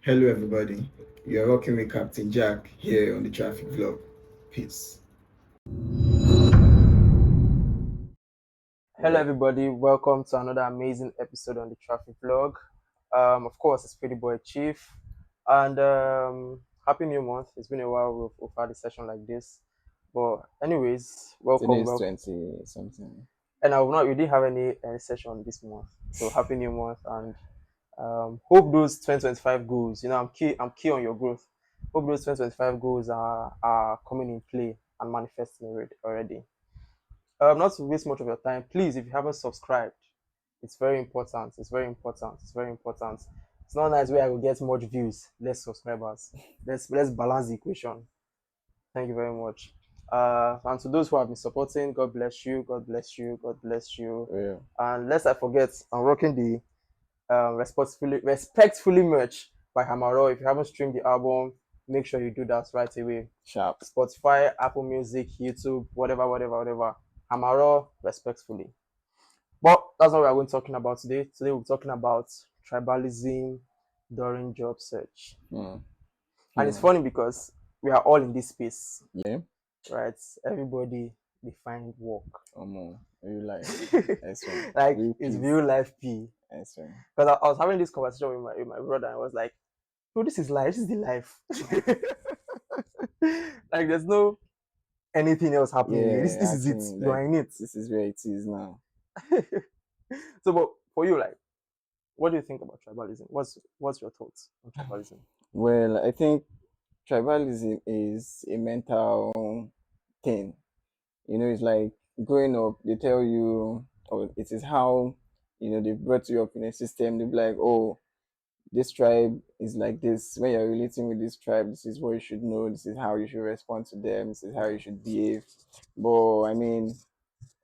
Hello, everybody. You are rocking with Captain Jack here on the Traffic Vlog. Peace. Hello, everybody. Welcome to another amazing episode on the Traffic Vlog. Of course, it's Pretty Boy Chief, and Happy New Month. It's been a while we've had a session like this, but anyways, Today welcome. is 20 something. And I will not. We didn't have any session this month, so Happy New Month, and hope those 2025 goals. I'm key on your growth. Hope those 2025 goals are coming in play and manifesting already. Not to waste much of your time, please, if you haven't subscribed, it's very important. It's very important. It's very important. It's not nice where I will get much views, less subscribers. Let's balance the equation. Thank you very much. And to those who have been supporting, God bless you. God bless you. God bless you. Yeah. And lest I forget, I'm rocking the respectfully merch by Hamaro. If you haven't streamed the album, make sure you do that right away. Sharp. Spotify, Apple Music, YouTube, whatever. Hamaro, respectfully. But that's not what we're going to talking about today. Today we're talking about tribalism during job search. And it's funny because we are all in this space. Yeah. Right? Everybody they find work. Real life. Like it's real life P. That's right. Because I was having this conversation with my brother and I was like, no, this is life. This is the life. Like there's no anything else happening. Yeah, This is it. You are in it. This is where it is now. So, but for you, like, what do you think about tribalism? What's your thoughts on tribalism? Well, I think tribalism is a mental thing. It's like growing up, they tell you, or it is how, they brought you up in a system. They be like, oh, this tribe is like this. When you're relating with this tribe, this is what you should know. This is how you should respond to them. This is how you should behave. But I mean,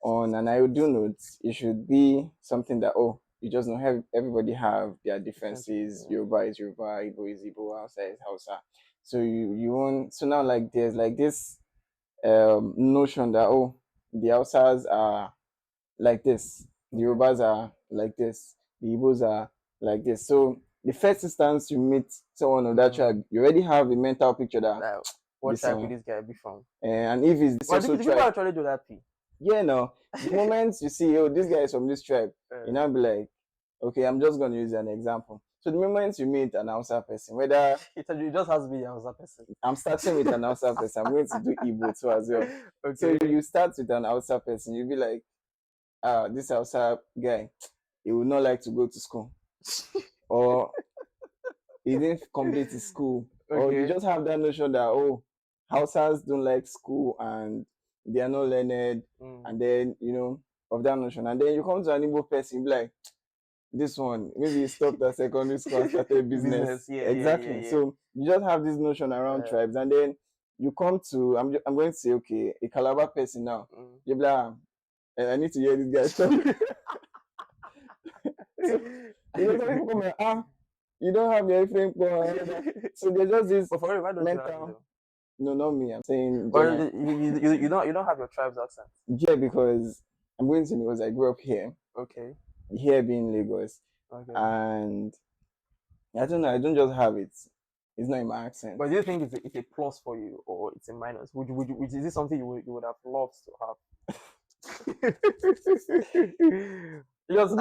on an ideal note, it should be something that you just know have everybody have their differences. Yeah. Yoruba is Yoruba, Igbo is Igbo, Hausa is Hausa. So you want so now like there's like this notion that the Hausas are like this, the Yorubas are like this, the Igbos are like this. So the first instance you meet someone of that tribe, you already have a mental picture that Like, what tribe would this guy be from? And if it's the do people actually do that P? Yeah, no. The moment you see, this guy is from this tribe, you now be like, okay, I'm just gonna use an example. So the moment you meet an Hausa person, whether it just has to be a Hausa person. I'm starting with an Hausa person, I'm going to do Igbo too as well. Okay. So you start with an Hausa person, you'll be like, this Hausa guy, he would not like to go to school. Or he didn't complete his school. Okay. Or you just have that notion that, Hausas don't like school and they are not learned. And then, of that notion. And then you come to an Igbo person, you be like, this one, maybe he stopped at secondary school and started business. Yeah, exactly. Yeah. So you just have this notion around tribes. And then you come to, I'm going to say, okay, a Calabar person now. You're like, I need to hear this guy talk. So, people come like, you don't have your friend. So there's just this mental. No, not me. I'm saying. But you don't have your tribe's accent. Yeah, because I'm going to because I grew up here. Okay. Here being Lagos. Okay. And I don't know. I don't just have it. It's not in my accent. But do you think it's a plus for you or it's a minus? Is this something you would have loved to have? Just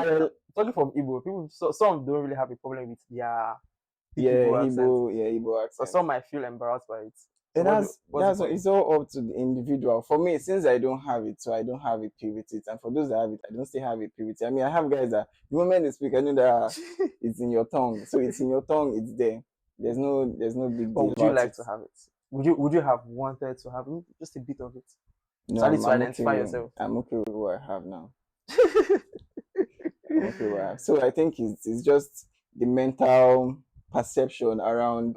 talking from Igbo, people some don't really have a problem with their Igbo accent. So some might feel embarrassed by it. So it's all up to the individual. For me, since I don't have it, so I don't have a P with it. And for those that have it, I don't still have a P with it. I mean, I have guys that the moment they speak, I know that it's in your tongue. So it's in your tongue, it's there. There's no big deal. Would you like to have it? Would you have wanted to have just a bit of it? No, so to identify yourself. I'm okay with what I have now. I'm okay with what I have. So I think it's just the mental perception around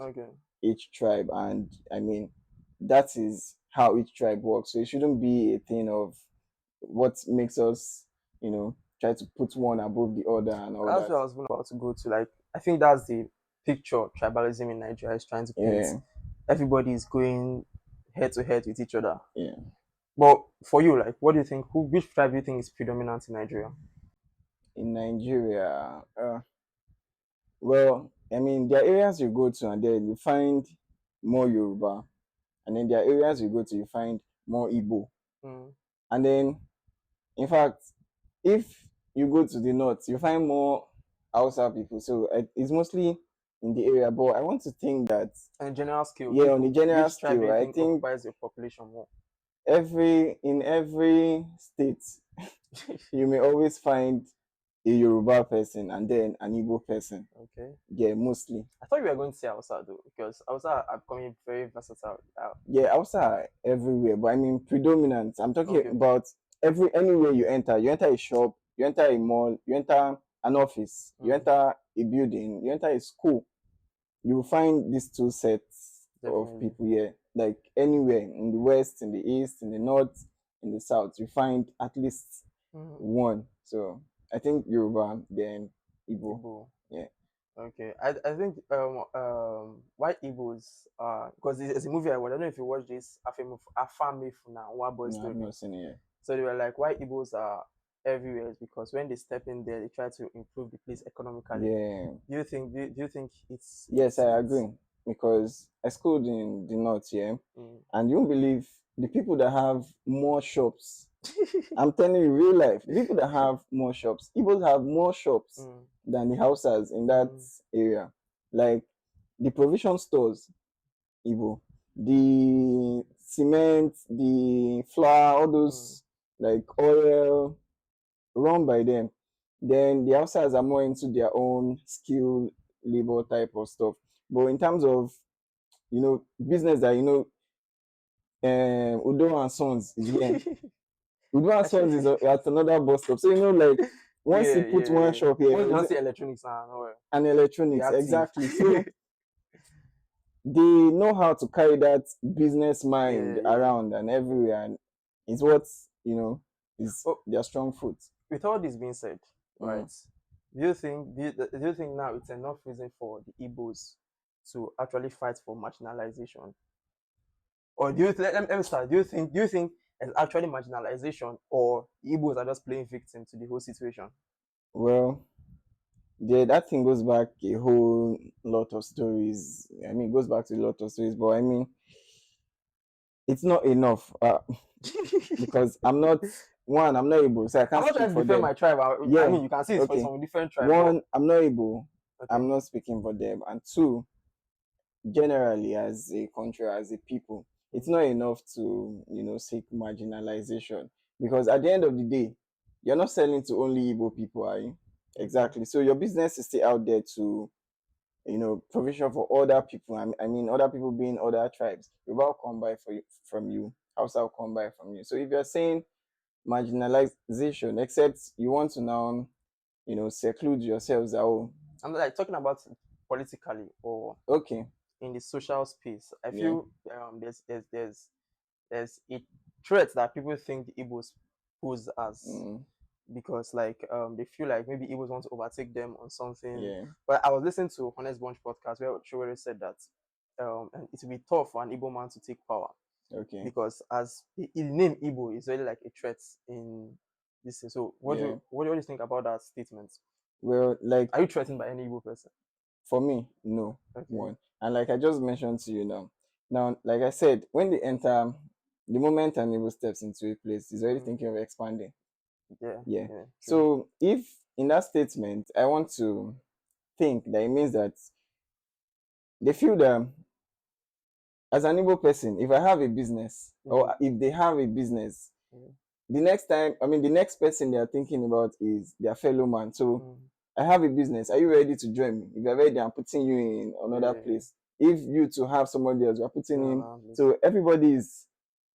each tribe, and I mean that is how each tribe works. So it shouldn't be a thing of what makes us, try to put one above the other and all that. That's what I was about to go to. Like, I think that's the picture tribalism in Nigeria is trying to paint. Yeah. Everybody is going head to head with each other. Yeah. But for you, like, what do you think? Which tribe do you think is predominant in Nigeria? In Nigeria, well, I mean, there are areas you go to and then you find more Yoruba, and then there are areas you go to you find more Igbo, Mm. and then in fact, if you go to the north, you find more Hausa people. So it's mostly in the area, but I want to think that And general scale, yeah, on the general which tribe do scale, you I think think occupies your population more? every state you may always find a Yoruba person and then an Igbo person. Okay. Yeah, mostly. I thought you were going to say Hausa though, because Hausa are becoming very versatile. Yeah, Hausa are everywhere, but I mean predominant. I'm talking Okay. about anywhere you enter. You enter a shop, you enter a mall, you enter an office, you Mm. enter a building, you enter a school. You will find these two sets of Definitely. people here. Like anywhere in the west, in the east, in the north, in the south, you find at least Mm. one. So I think Yoruba, then Igbo. Igbo. Yeah. Okay. I think why Igbos because there's a movie I watched. I don't know if you watched this Afamefuna One Boy No, I've Story. not seen it yet. So they were like, why Igbos are everywhere is because when they step in there, they try to improve the place economically. Yeah. Do you think Yes, I it's agree. Because I schooled in the north here, mm. and you won't believe the people that have more shops. I'm telling you, real life, the people that have more shops, Igbos have more shops Mm. than the houses in that Mm. area. Like the provision stores, Igbo, the cement, the flour, all Mm. those like oil run by them. Then the outsiders are more into their own skill labor type of stuff. But in terms of business that Udo and Sons is here. Udo and Sons is at another bus stop. So like once you Yeah, put yeah, one yeah. shop here, When you don't see electronics and they electronics active. exactly. So they know how to carry that business mind Yeah, yeah. around and everywhere, and it's what is Oh, their strong foot. with all this being said, Mm. right? Do you think now it's enough reason for the Igbos to actually fight for marginalization? Or let me start. Do you think it's actually marginalization or Igbos are just playing victim to the whole situation? Well, yeah, that thing goes back a whole lot of stories. I mean, it goes back to a lot of stories, but I mean, it's not enough because I'm not able, so I I'm can't not speak trying to for defend them. my tribe. I Yeah, mean, you can see it's for okay. some different tribe, but One, I'm not able. okay. I'm not speaking for them, and two, generally as a country, as a people, it's Mm. not enough to seek marginalization because at the end of the day, you're not selling to only Igbo people, are you? Mm-hmm. Exactly. So your business is still out there to provision for other people. I mean, other people being other tribes. Yoruba will come by from you. Hausa will come by from you. So if you're saying marginalization, except you want to now, seclude yourselves, oh, I'm not like talking about politically or okay, in the social space. I yeah, feel there's a threat that people think the Igbos pose as mm, because like they feel like maybe Igbos want to overtake them on something. yeah, But I was listening to Honest Bunch podcast where Showere said that and it will be tough for an Igbo man to take power okay, because as the name Igbo is really like a threat in this thing. So yeah. what do you think about that statement? Well, like Are you threatened by any Igbo person? for me, no Okay. one. And like I just mentioned to you now, like I said, when they enter, the moment an Igbo steps into a place, he's already Mm. thinking of expanding. Yeah. Yeah. Yeah. True. So if in that statement, I want to think that it means that they feel that as an Igbo person, if I have a business Mm. or if they have a business, Mm. the next person they are thinking about is their fellow man. So Mm. I have a business. Are you ready to join me? If you're ready, I'm putting you in another Yeah. place. If you to have somebody else, we're putting No, in. no, please. So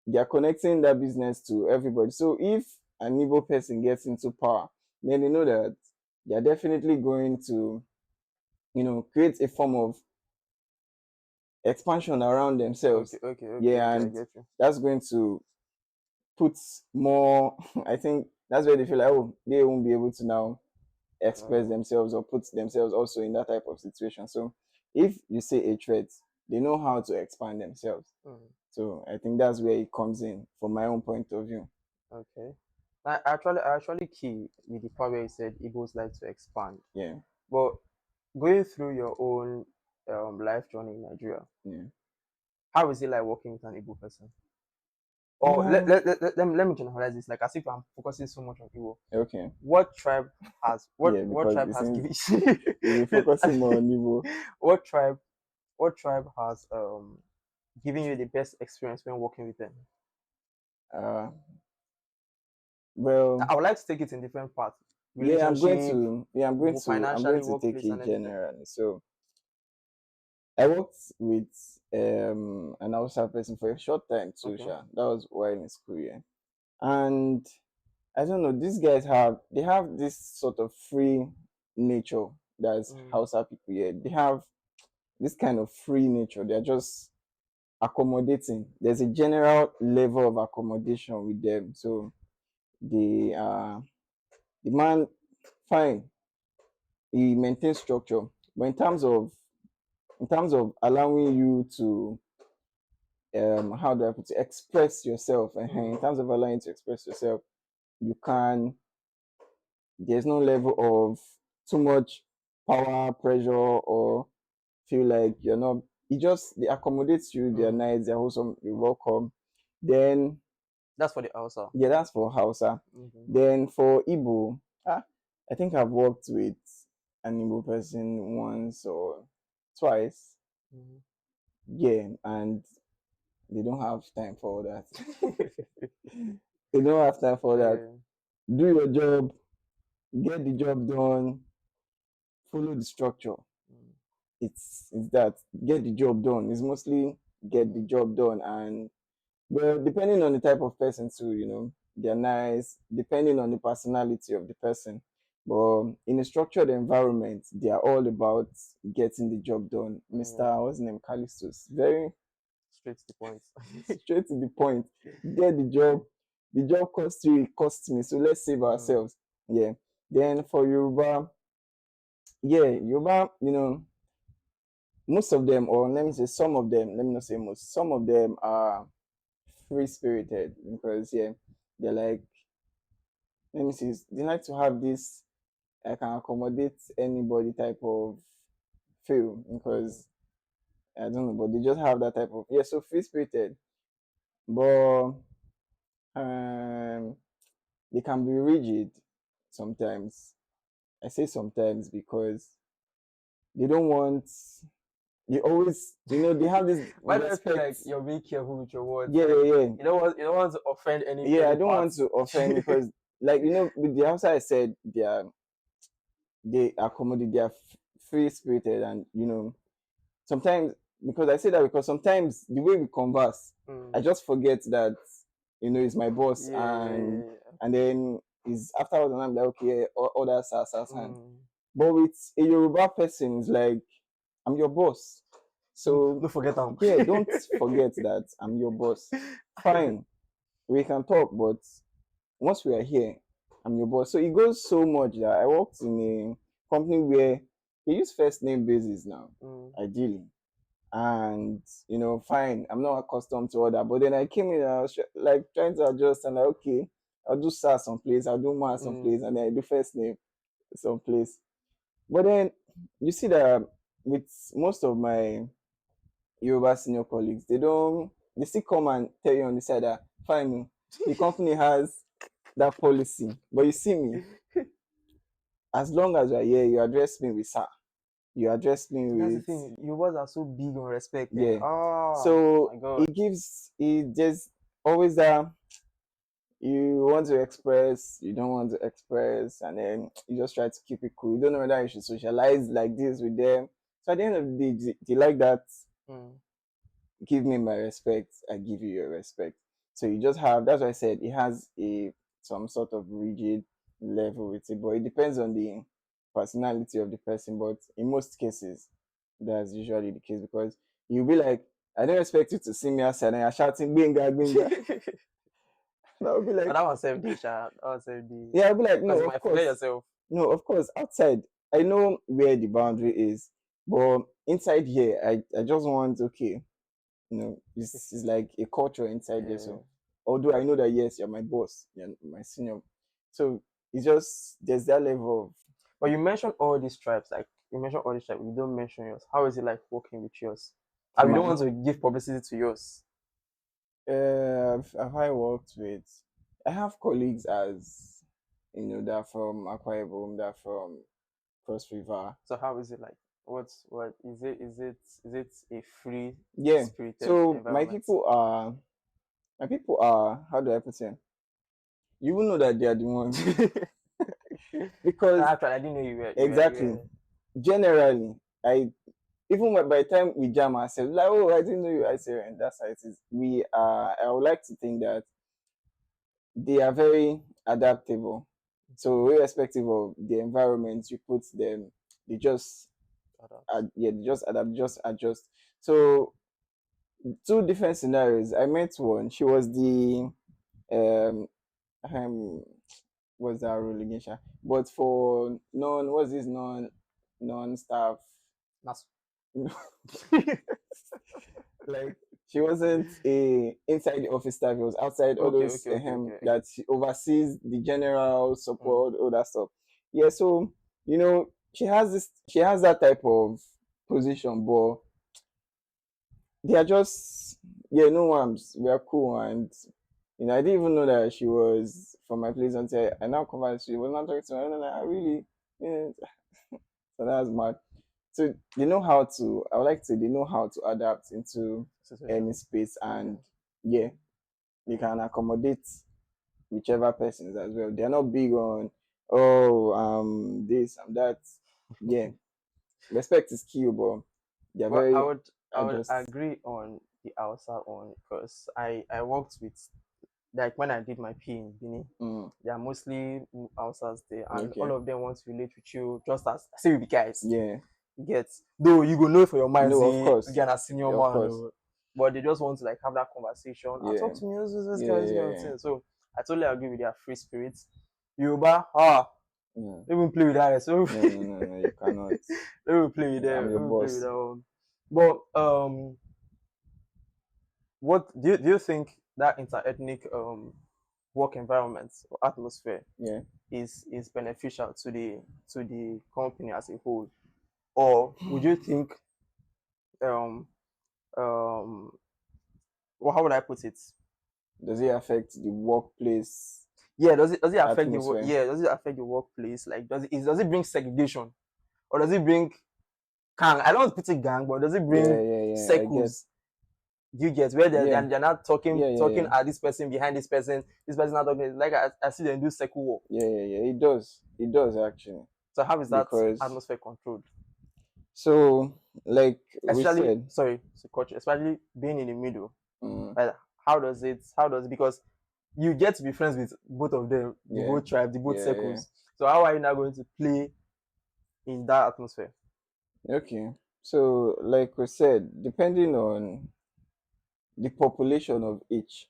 they are connecting that business to everybody. So if an Igbo person gets into power, then they know that they are definitely going to, create a form of expansion around Okay, themselves. okay, okay, Yeah, okay. I and get you. that's going to put more. I think that's where they feel like, oh, they won't be able to now express Uh, themselves or put themselves also in that type of situation. So if you say a threat, they know how to expand themselves. mm, So I think that's where it comes in from my own point of view. okay. I actually key with the part where you said Igbos like to expand, Yeah. but going through your own life journey in Nigeria, Yeah. how is it like working with an Igbo person? Or let me generalize this, like as if I'm focusing so much on Igbo. Okay. What tribe has Yeah, what because tribe it has seems given you'll be focusing more on Igbo. what tribe has given you the best experience when working with them? Uh, well, I would like to take it in different parts. yeah, Relationship, I'm financially, going to take workplace, it and everything. generally. So I worked with an outside person for a short time too, Okay. Sha. That was while in school, yeah. And I don't know, these guys have this sort of free nature that's Mm, Hausa people, yeah. They have this kind of free nature. They're just accommodating. There's a general level of accommodation with them. So the man, fine, he maintains structure. But in terms of allowing you to how do I put it, express yourself, and in mm, terms of allowing you to express yourself, you can there's no level of too much power, pressure, or feel like you're not. They accommodate you. They're mm. nice. They're wholesome. You're welcome. Then That's for the Hausa. yeah, that's for Hausa. Okay. Then for Igbo, I think I've worked with an Igbo person once or twice. Mhm. Yeah, and they don't have time for all that. They don't have time for that. Yeah. Do your job, get the job done, follow the structure. Mm, It's that, get the job done. It's mostly get the mm, job done. And well, depending on the type of person too, they're nice, depending on the personality of the person. But in a structured environment, they are all about getting the job done. yeah. Mr. What's his name? Callistus. Very Straight to the point. straight to the point. Get the job. The job costs you, it costs me. So let's save Mm, ourselves. Yeah. Then for Yoruba, yeah, Yoruba, most of them, or let me say some of them, let me not say most, some of them are free spirited because yeah, they're like, let me see, they like to have this I can accommodate anybody type of feel mm, because I don't know, but they just have that type of, yeah, so free spirited. But um they can be rigid sometimes. I say sometimes because they don't want they always they have this why do I feel respect. like you're being careful with your words? Yeah, Like yeah, yeah. you don't want to offend any Yeah, I any don't want parts. to offend because, like, with the outside I said they accommodate, they are free spirited, and sometimes, because I say that because sometimes the way we converse, I Mm. just forget that it's my boss, Yeah, yeah, and yeah, yeah. then is afterwards, and I'm like, okay, others are hand. Mm. But with a Yoruba person, it's like, I'm your boss. So Don't forget them. yeah, don't forget that I'm your boss. Fine, we can talk, but once we are here, I'm your boss. So it goes so much that I worked in a company where they use first name basis now, Mm. ideally. And fine, I'm not accustomed to all that. But then I came in and I was like trying to adjust, and like, okay, I'll do SAR someplace, I'll do MAR someplace, Mm. and then I do first name someplace. But then you see that with most of my Yoruba senior colleagues, they still come and tell you on the side that fine, the company has that policy. But you see me, as long as you're here, you address me with sir. You address me That's the with thing. Your words are so big on respect. Eh? yeah. Oh So my god. it just always that you want to express, you don't want to express, and then you just try to keep it cool. You don't know whether you should socialize like this with them. So at the end of the day, they like that. Mm. Give me my respect, I give you your respect. So you just have, that's why I said it has a some sort of rigid level with it, but it depends on the personality of the person. But in most cases, that's usually the case because you'll be like, I don't expect you to see me outside and you're shouting binga binga. And I'll be But like, that was self day, Sha. That was self day. yeah, I'll be like, Because no, you of might forget course. yourself. No, of course, outside, I know where the boundary is. But inside here, I just want, okay, this is like a culture inside there. Yeah. So although I know that yes, you're my boss, you're my senior, so it's just there's that level of But you mentioned all these tribes. Like you mentioned all this tribe, you don't mention yours. How is it like working with yours? And we don't want to give publicity to yours. Have I worked with? I have colleagues as they're from Akwa Ibom, they're from Cross River. So how is it like? What is it? Is it a free Yeah. spirited So environment? my people are, how do I put it? You will know that they are the ones because Actually, I didn't know you were. exactly. Generally, even by the time we jam ourselves, like, oh, I didn't know you. I say, and that's how it is. We are. I would like to think that they are very adaptable. So irrespective of the environment you put them, they just they just adapt, just adjust. So two different scenarios. I met one. She was the um what's that role again? Sha? But for non staff, That's like she wasn't a inside the office staff, it was outside all okay, those okay. that she oversees the general support, all that stuff. Yeah, so she has that type of position, but they are just no ones. We are cool, and I didn't even know that she was from my place until I now come out. She was not talking to me. And I really, yeah. So that's mad. So they know how to. I would like to say they know how to adapt into any space, and yeah, they can accommodate whichever persons as well. They're not big on this and that. Yeah, respect is key, but they're Well, very I would adjust. agree on the Hausa one because I worked with, like when I did my P in Benin, they are mostly Hausas there, and Okay. all of them want to relate with you just as say we be guys. Yeah. You get, though you go know for your mind, No, of course. you're a senior Of man, course. but they just want to like have that conversation and Yeah. talk to me. This Yeah, kind yeah, of yeah. thing. So I totally agree with their free spirit. Yoruba, No, even play with that. So no, you cannot. let me play with them. I'm your Let me play boss. with them. But what do you think that interethnic work environment or atmosphere Yeah. is beneficial to the company as a whole, or would you think um um well, how would I put it? Does it affect the workplace Yeah, does it affect the work? atmosphere? Yeah, does it affect the workplace? Like, does it bring segregation, or does it bring gang? I don't want to put it gang, but does it bring Yeah. I get. circles? Do you get where Yeah. they're not talking Yeah. at this person behind this person not talking? Like I see them do circle war. Yeah. It does. It does actually. So how is that Because atmosphere controlled? so like we Especially, said, sorry to cut you, especially being in the middle. mm, Like, how does because you get to be friends with both of them, the yeah, both tribe, the both yeah, yeah. circles. So how are you now going to play in that atmosphere? Okay. So like we said, depending on the population of each,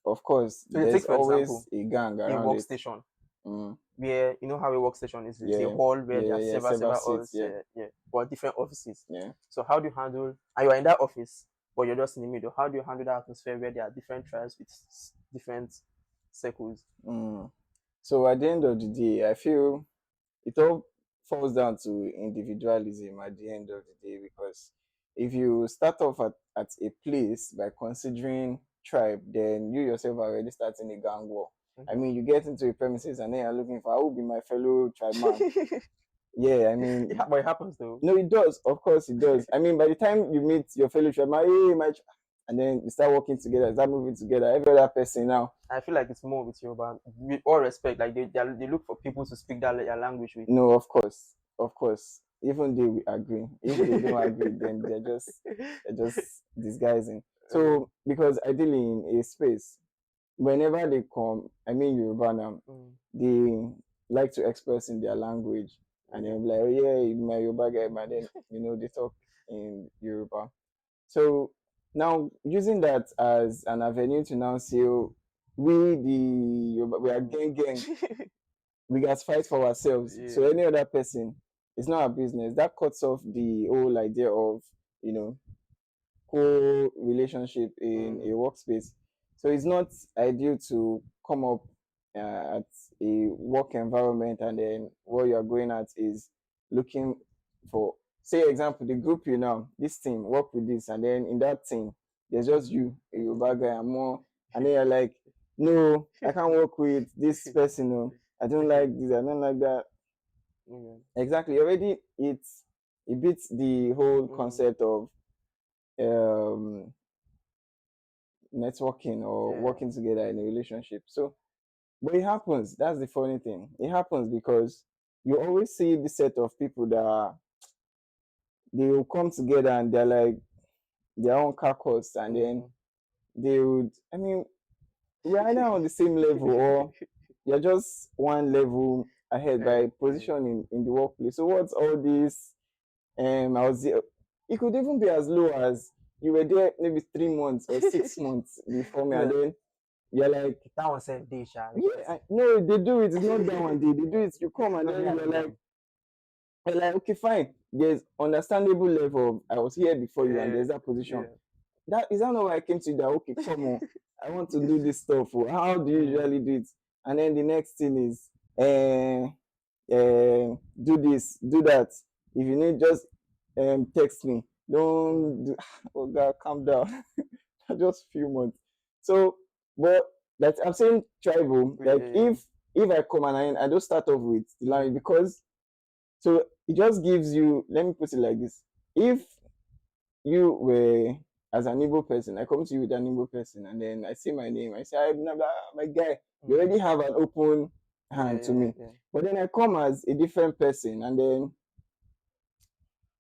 of course, So you take there's for example always a gang a around it. workstation Mm, where you know how a workstation is. It's a yeah, hall where there are several several seats, halls, yeah, but different offices. yeah. So how do you handle? And you're in that office, but you're just in the middle. How do you handle that atmosphere where there are different tribes with different circles? Mm. So at the end of the day, I feel it all falls down to individualism at the end of the day, because if you start off at a place by considering tribe, then you yourself are already starting a gang war. I mean, you get into a premises and then you're looking for who will be my fellow tribe man. Yeah, I mean, But it happens though. no, it does. Of course, it does. I mean, by the time you meet your fellow tribe man, hey, and then you start working together, start moving together. Every other person now. I feel like it's more with you, but with all respect, like they look for people to speak that their language with. No, of course. Even they will agree. If they don't agree, then they're just disguising. So because ideally in a space, whenever they come, I mean Yoruba now, they like to express in their language, and they'll be like, oh yeah, my Yoruba guy, but then they talk in Yoruba. So now using that as an avenue to now say, oh, we the Yoruba, we are gang, we guys fight for ourselves. Yeah. So any other person, it's not our business. That cuts off the whole idea of co-relationship in a workspace. So it's not ideal to come up at a work environment and then what you're going at is looking for say example, the group you now, this team work with this, and then in that team there's just you, a Yoruba guy, and more, and then you're like, no, I can't work with this person. No, I don't like this, I don't like that. Exactly. Already it beats the whole concept of um networking or working together in a relationship. So, but it happens. That's the funny thing. It happens because you always see this set of people that they will come together and they're like their own carcass, and then they would. I mean, we're either on the same level or you're just one level ahead by position in the workplace. So what's all this? I was there. It could even be as low as you were there maybe 3 months or 6 months before me, and then you're like, that one said day, yeah, no, they do it. It's not that one day. They do it. You come and then you're like, okay, fine. There's understandable level of I was here before you, and there's that position. That is that not why I came to you that okay, come on, I want to do this stuff. Or how do you usually do it? And then the next thing is do this, do that. If you need, just text me. Don't do, oh God, calm down. Just few months. So, but that I'm saying tribal, like if I come and I don't start off with the language, because so it just gives you, let me put it like this. If you were as an Igbo person, I come to you with an Igbo person, and then I say my name, I say, I'm my guy, you already have an open hand to me. But then I come as a different person, and then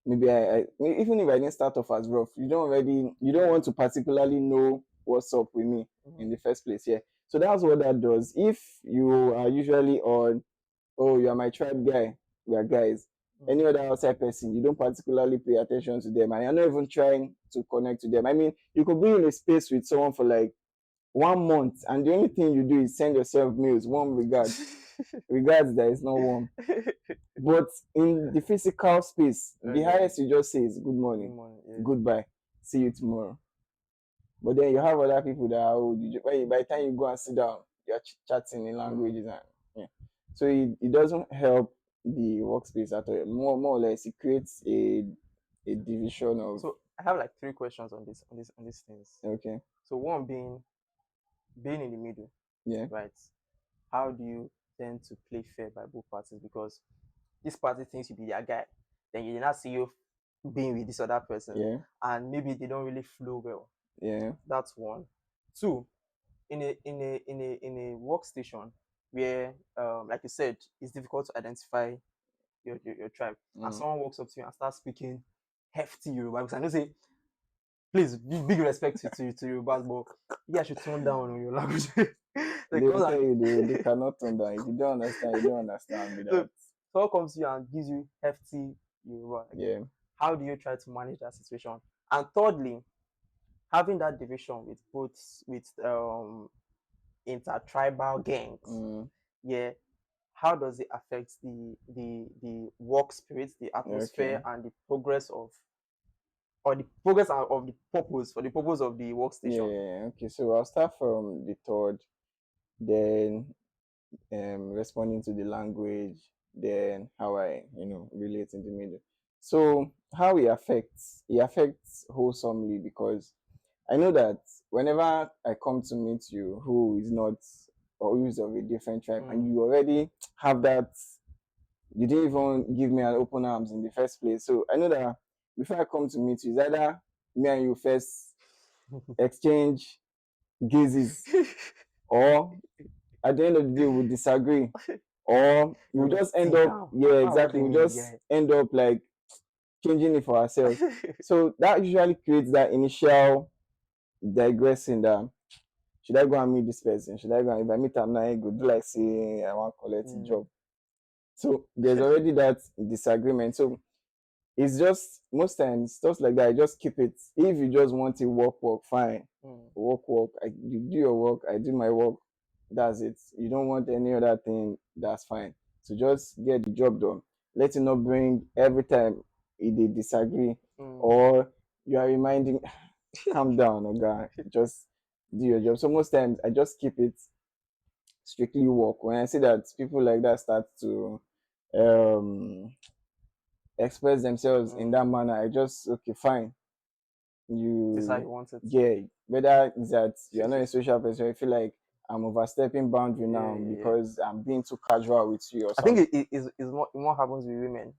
maybe I even if I didn't start off as rough, you don't want to particularly know what's up with me in the first place. Yeah. So that's what that does. If you are usually on, oh, you are my tribe guy, we are guys. Any other outside person, you don't particularly pay attention to them, and you're not even trying to connect to them. I mean, you could be in a space with someone for like 1 month, and the only thing you do is send yourself mails, warm regards, regards that is not warm. But in the physical space, the highest you just say is good morning, goodbye, see you tomorrow. But then you have other people that are, by the time you go and sit down, you're chatting in languages, and yeah. So it doesn't help the workspace at all. More or less, it creates a division of. So I have like 3 questions on these things. Okay. So one being in the middle. Yeah. Right. How do you tend to play fair by both parties? Because this party thinks you be their guy, then you did not see you being with this other person, and maybe they don't really flow well. Yeah. That's one. 2, in a workstation where, like you said, it's difficult to identify your tribe, and someone walks up to you and starts speaking hefty Yoruba, because I know say, please, big respect to Yoruba, but you guys should tone down on your language. They will tell you they cannot turn down. If you don't understand, you don't understand. So someone comes to you and gives you hefty Yoruba. Yeah. How do you try to manage that situation? And thirdly, having that division with intertribal gangs, how does it affect the work spirit, the atmosphere, and the progress of the purpose for the purpose of the workstation? Yeah. Okay. So I'll start from the third, then responding to the language, then how I relate in the middle. So how it affects wholesomely, because I know that whenever I come to meet you who is not, or who is of a different tribe, and you already have that, you didn't even give me an open arms in the first place. So I know that before I come to meet you, it's either me and you first exchange gazes, or at the end of the day we'll disagree, or we'll just end up we'll just end up like changing it for ourselves. So that usually creates that initial digressing, that should I go and meet this person? Should I go, and if I meet them now, I go do like say I want to collect a job. So there's already that disagreement. So it's just most times stuff like that. I just keep it. If you just want to work, fine. Work. You do your work, I do my work. That's it. You don't want any other thing, that's fine. So just get the job done. Let it not bring every time they disagree, or you are reminding, calm down, okay? Just do your job. So most times I just keep it strictly work. When I see that people like that start to express themselves in that manner, I just okay, fine. This is how you You want it. yeah, whether it's that you're not a social person, you feel like I'm overstepping boundary now Yeah. because I'm being too casual with you or I think something. it more happens with women.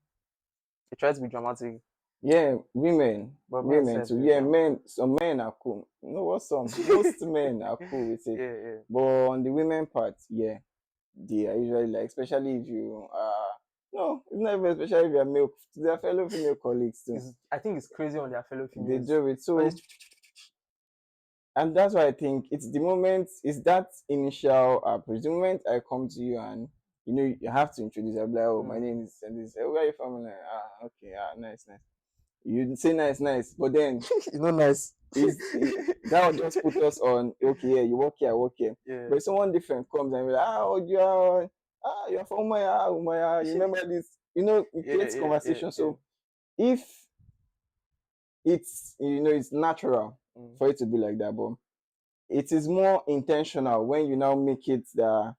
They try to be dramatic, Yeah, women, but men women self too. they Yeah, can. men. Some men are cool. You know what? Most men are cool with it. Yeah. But on the women part, yeah, they are usually like, especially if you no, it's not even especially if you're male, to their fellow female colleagues too. I think it's crazy on their fellow They females. do it All so, this- and that's why I think it's the moment, it's that initial approach. The moment I come to you and you have to introduce. I'll be like, oh, my name is and this. Where are you from? I'm like, okay, nice, nice. You say nice, nice, but then It's not nice. that will just put us on okay, yeah, you work here, I work here. Yeah. But if someone different comes and be like, you're from Umaya, you remember this? It creates conversation. So if it's natural Mm. for it to be like that, but it is more intentional when you now make it that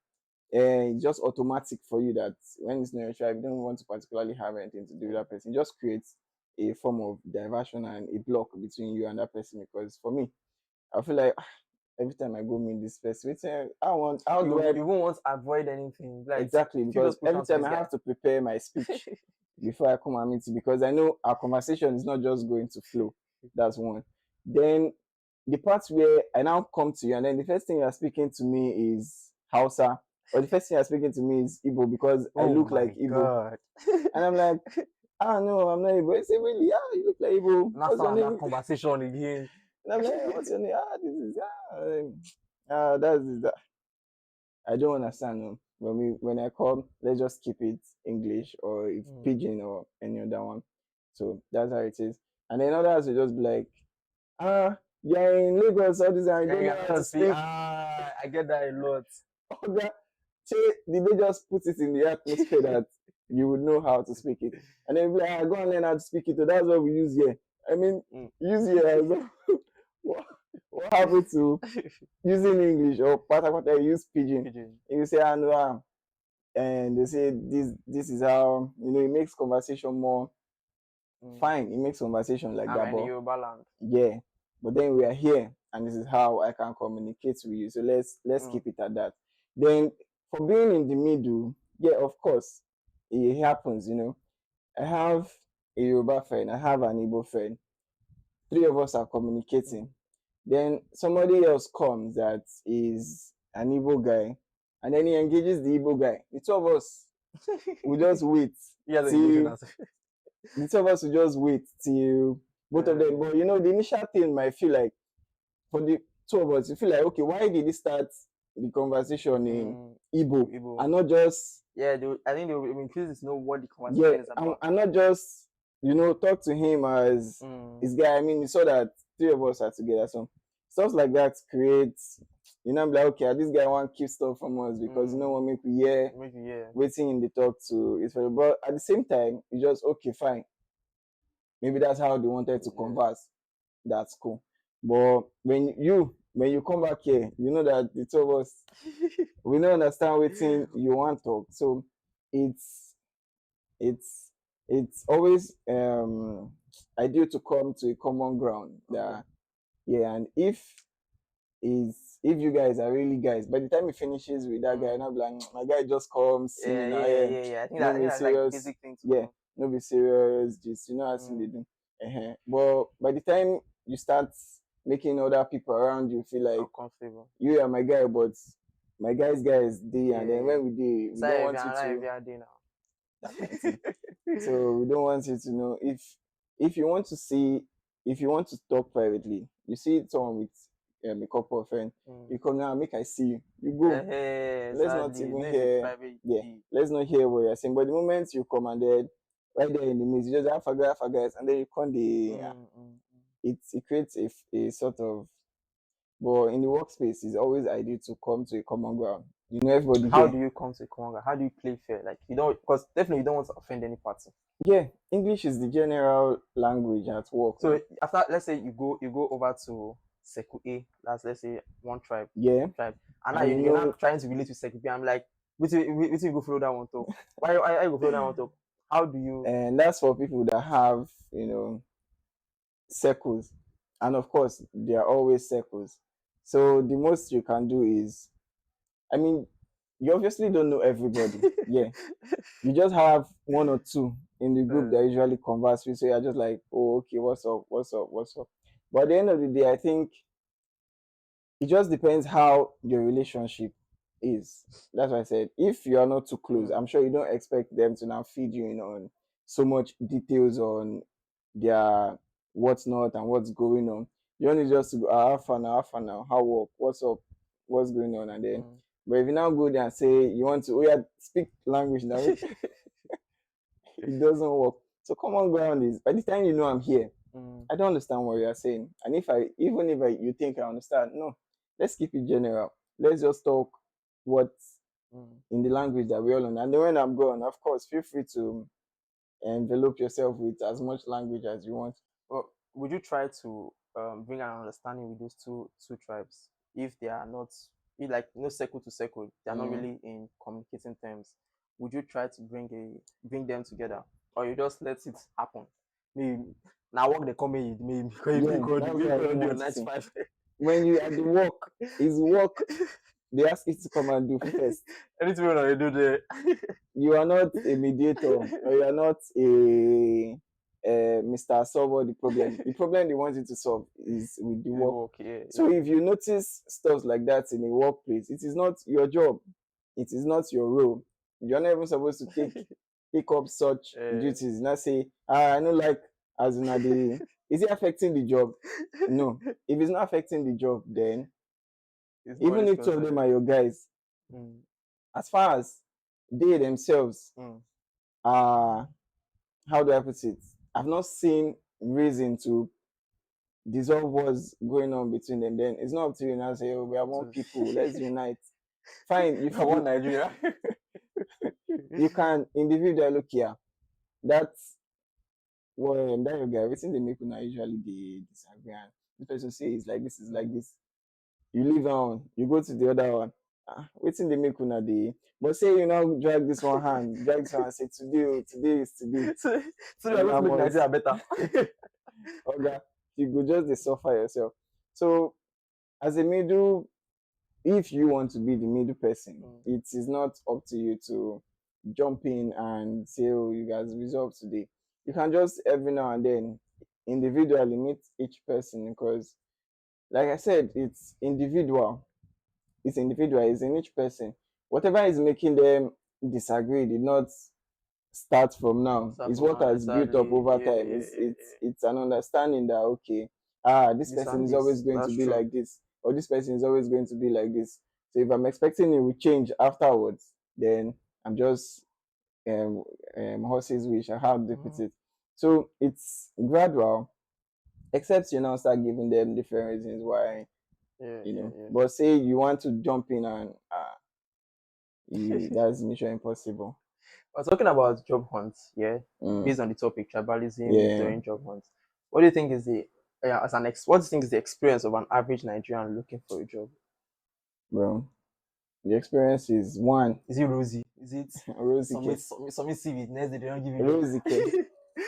it's just automatic for you that when it's not your tribe, you don't want to particularly have anything to do with that person. It just creates a form of diversion and a block between you and that person. Because for me, I feel like every time I go meet this person, how do I You won't want to avoid anything. Like exactly? if you Because just push every on to time this I guy. have to prepare my speech before I come and meet you, because I know our conversation is not just going to flow. That's one. Then the part where I now come to you, and then the first thing you're speaking to me is Hausa, or the first thing you're speaking to me is Igbo because I Oh look my like Igbo, god. and I'm like, no, I'm not Igbo. They say, really? You look like Igbo. Now What's your start that name? conversation again. And I'm like, what's your name? This is that's that. I don't understand. No. When I come, let's just keep it English or if pidgin or any other one. So that's how it is. And then others will just be like, you're in Lagos, all this, and you don't know how to speak. I get that a lot. Okay. So did they just put it in the atmosphere that you would know how to speak it? And then be like, go and learn how to speak it. So that's what we use here. I mean, use here as well. what happened to using English or pata use pidgin? And you say, no, and they say this is how it makes conversation more fine. It makes conversation like that. I'm in Yoruba land. Yeah, but then we are here, and this is how I can communicate with you. So let's keep it at that. Then for being in the middle, yeah, of course, it happens. I have a Yoruba friend, I have an Igbo friend. Three of us are communicating. Then somebody else comes that is an Igbo guy, and then he engages the Igbo guy. The two of us we just wait till the two of us will just wait till both of them. But the initial thing might feel like for the two of us, you feel like, okay, why did he start the conversation in Igbo and not just I think they will increase to know what the conversation is about. and not just talk to him as his guy. I mean, you saw that three of us are together, so stuff like that creates I'm like, okay, this guy want keep stuff from us because what make we hear waiting in the talk to is for. But at the same time, you just okay, fine. Maybe that's how they wanted to converse. That's cool. But when you come back here, you know that the two of us we don't understand what you want to talk. So it's it's always ideal to come to a common ground. And if you guys are really guys, by the time he finishes with that guy, not like my guy just comes singing. I think that's like a basic thing to do. No be serious, just as they do. But by the time you start making other people around you feel like comfortable, you are my guy, but my guy's guy is there, and then when we don't want you to. So we don't want you to know if you want to talk privately, you see someone with a couple of friends, you come now, make I see you. You go. Let's not even hear. Let's not hear what you're saying. But the moment you come and then right there in the midst, you just have guys, and then you come it creates a sort of. But in the workspace, it's always ideal to come to a common ground. Everybody. How do you come to a common ground? How do you play fair? Like because definitely you don't want to offend any party. Yeah, English is the general language at work. So after, let's say you go over to Seku A, let's say one tribe. Yeah. Tribe. And now you're not trying to relate to Seku B. I'm like, which you go follow that one talk? Why you go follow that one talk? How do you? And that's for people that have, circles. And of course, there are always circles. So the most you can do is, I mean, you obviously don't know everybody. Yeah. You just have one or two in the group that usually converse with. So you're just like, oh, okay, what's up, what's up, what's up. But at the end of the day, I think it just depends how your relationship is. That's why I said, if you are not too close, I'm sure you don't expect them to now feed you in on so much details on their what's not and what's going on. You only just to go, half an hour, how work, what's up, what's going on, and then. But if you now go there and say you want to, oh yeah, speak language now, it doesn't work. So common ground is, by the time you know I'm here, I don't understand what you are saying. And even if you think I understand, no, let's keep it general. Let's just talk what's in the language that we all learn. And then when I'm gone, of course, feel free to envelop yourself with as much language as you want. Well, would you try to bring an understanding with those two tribes if they are not, if like no circle to circle, they are not really in communicating terms? Would you try to bring them together, or you just let it happen? Maybe now work they come in, maybe That's what I even want to say. When you at the work, is work they ask you to come and do first. Anything when I do there, you are not a mediator, or you are not a Mr. Solve the problem. The problem they want you to solve is with the work. So if you notice stuff like that in a workplace, it is not your job. It is not your role. You're not even supposed to take up such duties. Not say, I don't like as in the. Is it affecting the job? No. If it's not affecting the job, then even if two of them are your guys, as far as they themselves are, how do I put it? I've not seen reason to dissolve what's going on between them. Then it's not up to you now say, oh, we are one people, let's unite. Fine, you can want Nigeria. You can individually look here. That's well, that your guy, everything they make una usually they disagree. And the person say it's like this, is like this. You leave on, you go to the other one. Waiting they make una dey. But say you now drag this one hand, drag this one and say today is today. So I must make Nigeria better. Okay, you go just dey suffer yourself. So as a middle, if you want to be the middle person, it is not up to you to jump in and say, oh, you guys resolve today. You can just every now and then individually meet each person, because like I said, it's individual. It's individual, it's in each person. Whatever is making them disagree did not start from now. It's what has built up over time. It's an understanding that okay, this person is always going to be like this, or this person is always going to be like this. So if I'm expecting it will change afterwards, then I'm just horse's wish, or how they put it. So it's gradual, except you now start giving them different reasons why. But say you want to jump in and that's mission impossible. We're talking about job hunts, based on the topic tribalism during job hunts. What do you think is the what do you think is the experience of an average Nigerian looking for a job? Well, the experience is one. Is it rosy? Is it rosy? Submit CV. Next day they don't give you rosy.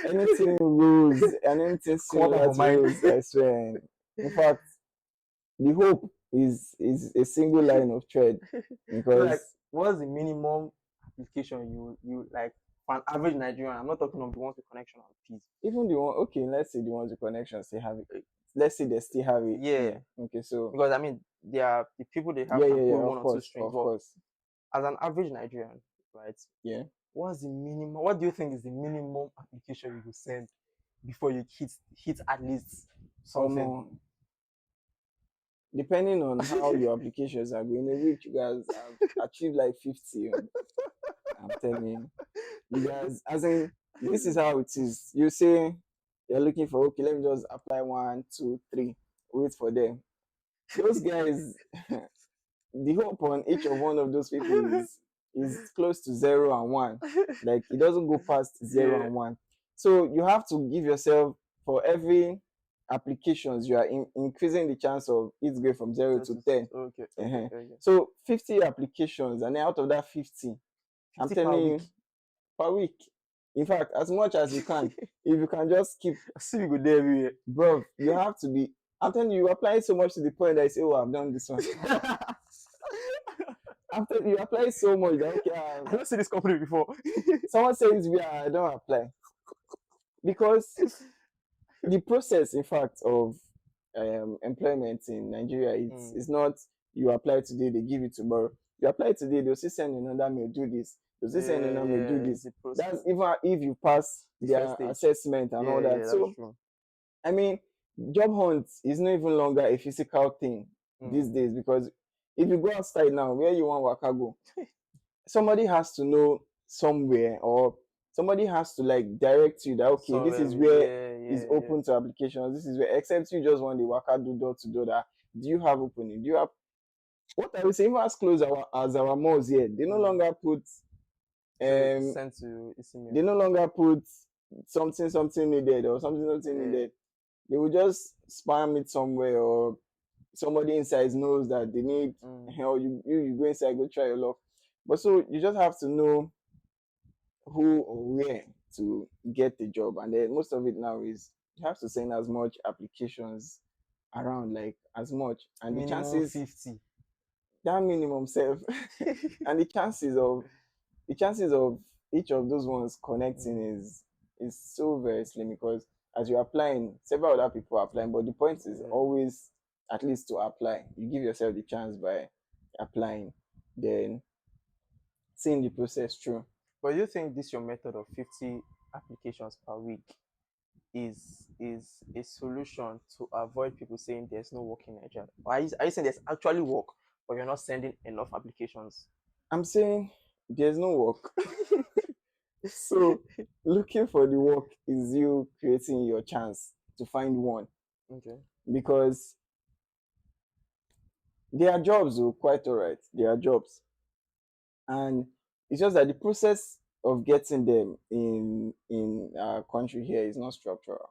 Anything rose and anything similar to rose, I swear. In fact, the hope is a single line of thread, because so like, what's the minimum application you like for an average Nigerian? I'm not talking of the ones with connection and fees. Even the one, okay, let's say the ones with connection still have it. Let's say they still have it. Yeah. Okay, so because I mean, they are the people they have can pull one or two strings. Of course. As an average Nigerian, right? Yeah. What's the minimum? What do you think is the minimum application you will send before you hit at least something? Depending on how your applications are going, a week you guys have achieved like 50. I'm telling you, you guys, as in, this is how it is. You say you're looking for, okay, let me just apply 1, 2, 3, wait for them. Those guys, the hope on each of one of those people is close to 0 and 1. Like it doesn't go past 0 and 1. So you have to give yourself, for every applications, you are increasing the chance of it going from 0 to 10. Okay. So 50 applications, and then out of that 50 I'm telling you, per week, In fact, as much as you can, if you can just keep, See, we go there everywhere. bro, you have to be. I'm telling you, you apply so much to the point that you say, "Oh, I've done this one." After you apply so much that okay, I don't see this company before. someone says I don't apply because the process, in fact, of employment in Nigeria, it's not you apply today, they give you tomorrow. You apply today, they'll still send another mail, do this. They'll still send another mail, do this. That's even if you pass their assessment and all that. So, I mean, job hunt is not even longer a physical thing these days, because if you go outside now, where you want waka go, somebody has to know somewhere, or somebody has to like direct you that okay, this is where is open to applications. This is where, except you just want the waka do door to door. That do you have opening? Do you have what I would say? Even as close as our malls here, they no longer put sent to they no longer put something needed or something needed. They will just spam it somewhere, or somebody inside knows that they need help. You go inside, go try your luck. But so you just have to know who or where to get the job, and then most of it now is you have to send as much applications around, like as much, and minimum the chances 50. That minimum self and the chances of each of those ones connecting is so very slim, because as you're applying, several other people are applying, but the point is always at least to apply. You give yourself the chance by applying, then seeing the process through. But do you think this your method of 50 applications per week is a solution to avoid people saying there's no work in Nigeria? Or are you saying there's actually work, but you're not sending enough applications? I'm saying there's no work. So looking for the work is you creating your chance to find one. Okay. Because there are jobs, quite all right. There are jobs. And it's just that the process of getting them in our country here is not structural.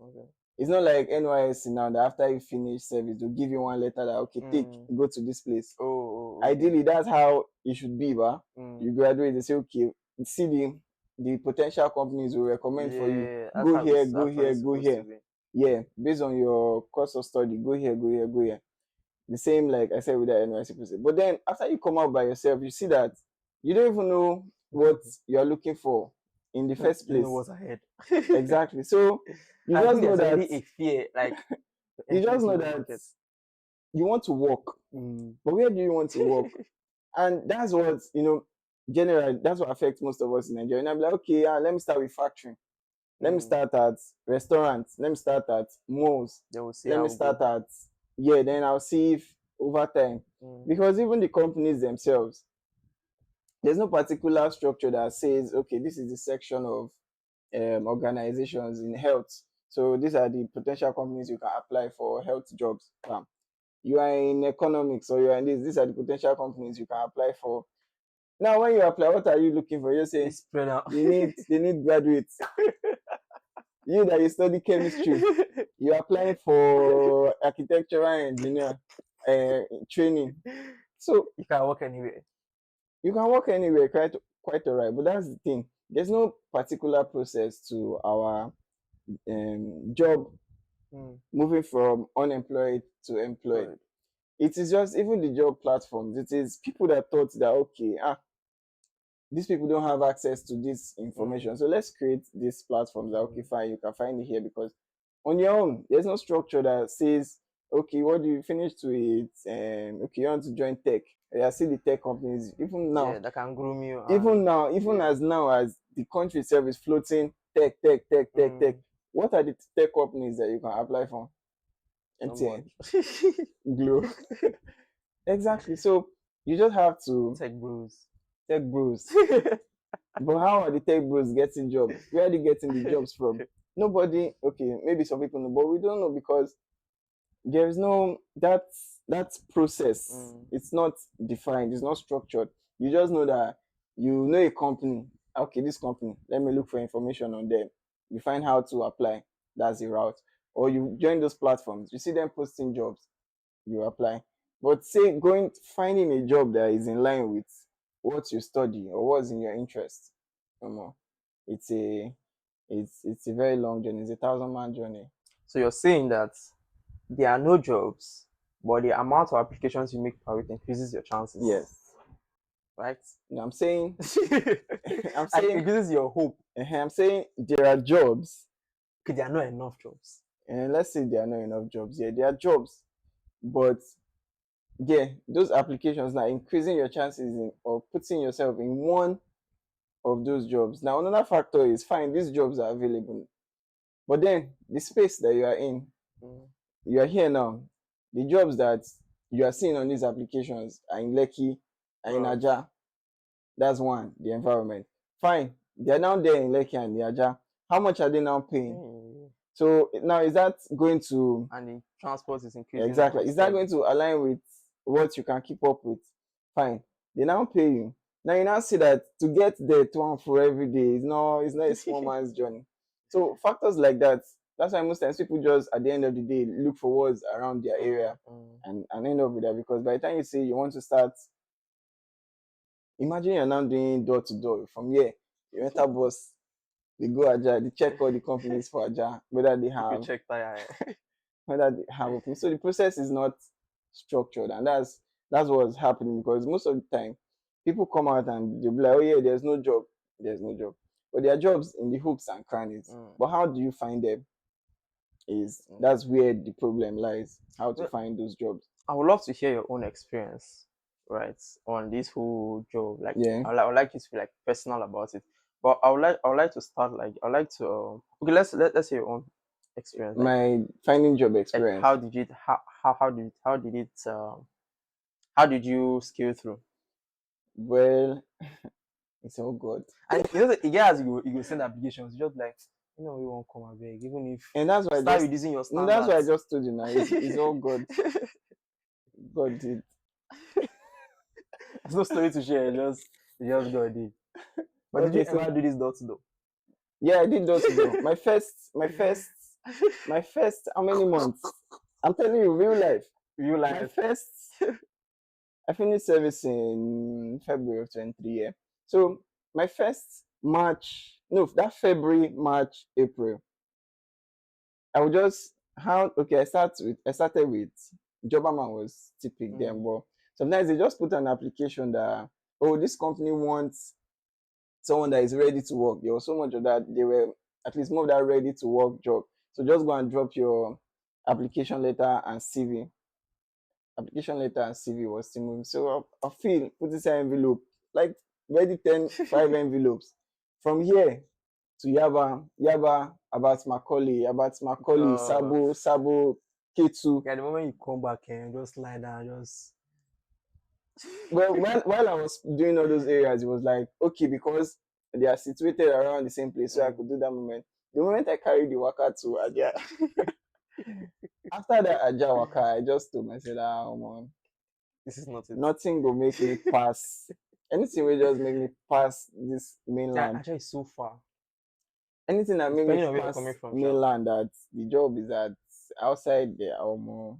Okay. It's not like NYSC now that after you finish service, they'll give you one letter that okay, go to this place. Okay. Ideally, that's how it should be, but you graduate, they say okay, see the potential companies will recommend for you. Go here. Yeah, based on your course of study, go here. The same, like I said, with the NYSC process. But then after you come out by yourself, you see that you don't even know what you're looking for in the first place. You know what's ahead. Exactly. So you just know that a fear, like you just know that you want to work, but where do you want to work? And that's what generally that's what affects most of us in Nigeria. And I'm like, okay, let me start with factory. Let me start at restaurants. Let me start at malls. Let me start at then I'll see if over time. Because even the companies themselves, there's no particular structure that says, okay, this is the section of organizations in health. So these are the potential companies you can apply for health jobs. You are in economics, or you are in this. These are the potential companies you can apply for. Now, when you apply, what are you looking for? You're saying they need graduates. You that you study chemistry, you're applying for architectural engineer training. So you can work anywhere. You can work anywhere, quite alright. But that's the thing. There's no particular process to our job moving from unemployed to employed. It is just even the job platforms. It is people that thought that okay, these people don't have access to this information, so let's create these platforms that okay, fine, you can find it here, because on your own, there's no structure that says okay, what do you finish to it? Okay, you want to join tech. I see the tech companies even now that can groom you. Even as now as the country itself is floating tech. What are the tech companies that you can apply for? MTN, Glo. Exactly. So you just have to tech bros. But how are the tech bros getting jobs? Where are they getting the jobs from? Nobody. Okay, maybe some people know, but we don't know, because there is no that process. It's not defined. It's not structured. You just know that you know a company. Okay, this company. Let me look for information on them. You find how to apply. That's the route. Or you join those platforms. You see them posting jobs. You apply. But say finding a job that is in line with what you study or what's in your interest. No more. it's a very long journey. It's a 1,000-man journey. So you're saying that there are no jobs, but the amount of applications you make per week increases your chances. Yes. Right? No, I'm saying I'm And saying increases your hope. I'm saying there are jobs, Because there are not enough jobs. and let's say there are not enough jobs. Yeah, there are jobs, but yeah, those applications now increasing your chances of putting yourself in one of those jobs. Now, another factor is fine, these jobs are available, but then the space that you are in, you are here now. The jobs that you are seeing on these applications are in Lekki, are in Right. Aja. That's one, the environment. Fine, they are now there in Lekki and the Aja. How much are they now paying? So now is that going to And the transport is increasing. exactly? Is that going to align with what you can keep up with? Fine, they now pay you. Now you now see that to get there to and for every day is not a small man's journey. So factors like that. That's why most times people just at the end of the day look for what's around their area and end up with that, because by the time you say you want to start, imagine you're now doing door to door from here. You enter bus, they go Aja, they check all the companies for Aja, whether they You have check tire. whether they have opening. So the process is not structured, and that's what's happening, because most of the time people come out and they'll be like, oh yeah, there's no job, but there are jobs in the hooks and crannies. But how do you find them? That's where the problem lies. How to find those jobs. I would love to hear your own experience, right, on this whole job. Like, Yeah. I would like you to be like personal about it. But I would like to start like I would like to okay, let's hear your own experience. Like, My finding job like experience. how did it how did you scale through? Well, it's all good. And you know, the guys you send applications, just like, you know, we won't come and beg, even if And that's why start reducing your no, standards. that's why I just told you now. It's all good. God did. There's no story to share. Just God did. But Okay, did you ever do this door to door? Yeah, I did door to door. My first, how many months? I'm telling you, real life. Real My life. first, I finished service in February of 23. Yeah. So my first March, no, that February, March, April. I would just I started with Jobberman was typical then, but sometimes they just put an application that, oh, this company wants someone that is ready to work. There was so much of that. They were at least more of that ready to work job. So just go and drop your application letter and CV. Application letter and CV was still moving. So I feel put this envelope, like ready 5 envelopes. From here to Yaba, about Macaulay, Sabo, K2. Yeah, the moment you come back and just lie down, just Well, while I was doing all those areas, it was like, okay, because they are situated around the same place, so I could do that moment. The moment I carried the waka to Aja, after that Aja waka, I just told myself, man, this is not it. nothing will make me pass. Anything will just make me pass this mainland. Actually, it's so far. Anything that make me Depending on where you're pass coming from, mainland, that the job is at outside there, or more.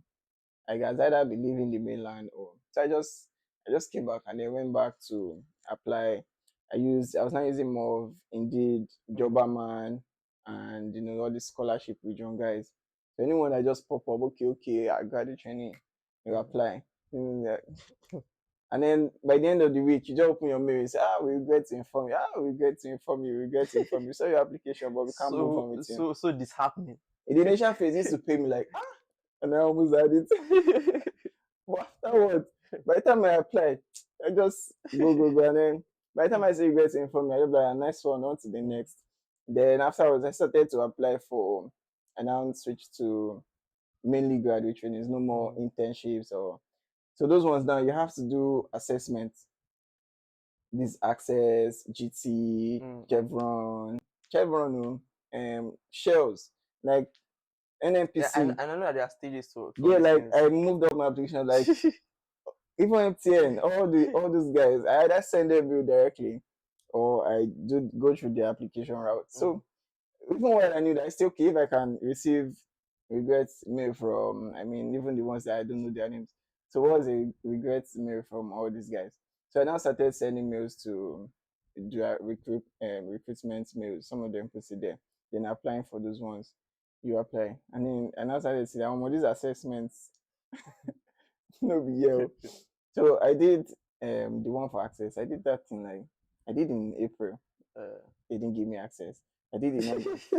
I guess either be leaving the mainland, or so I just came back and then went back to apply. I was not using more of Indeed, Jobberman, and all the scholarship region guys. So anyone that just pop up, okay, I got the training, you apply. And then by the end of the week, you just open your mail and say, we regret to inform you. We regret to inform you. We regret to inform you. So your application, but we can't move on with you. So disheartening. In the initial phase, it used to pay me like, and I almost had it. But afterwards, by the time I applied, I just go, and then by the time I say you get to inform me, I just like, a nice one, on to the next. Then afterwards, I started to apply for, and now switch to mainly graduate trainings, no more internships or. So those ones now, you have to do assessments. This Access, GT, Chevron, Shells, like NNPC. Yeah, and I know that there are stages to yeah, like I moved up my application, like even MTN, all those guys, I either send them bill directly or I do go through the application route. So even while I knew that, I still okay if I can receive regrets mail from, I mean, even the ones that I don't know their names. So what was a regrets mail from all these guys? So I now started sending mails to recruitment mails. Some of them put it there. Then applying for those ones, you apply, and then and I started to see that these assessments, no big deal. So I did the one for access. I did that thing like I did in April. They didn't give me access. I did in August.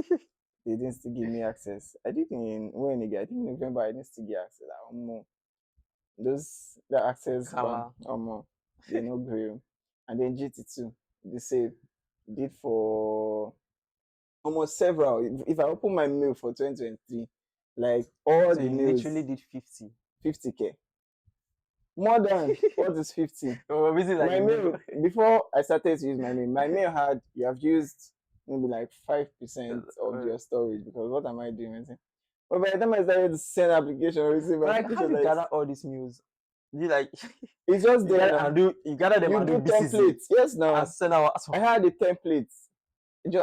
They didn't still give me access. I did in when again? I think November. I didn't still get access. Those the access Kala. they no great. And then GT2, they say did for almost several. If I open my mail for 2023, like all So the you mails, literally did 50. 50K. More than what is 50? Oh, is it like My you mail know? before I started to use my mail had you have used maybe like 5% of your storage because what am I doing? I say, but by the time I started to send application or receive But like, how application, do you like, gather all these news? You like it's just you there gather now. and do you gather them You and do do BCC templates. Yes, now and send out. I had a template.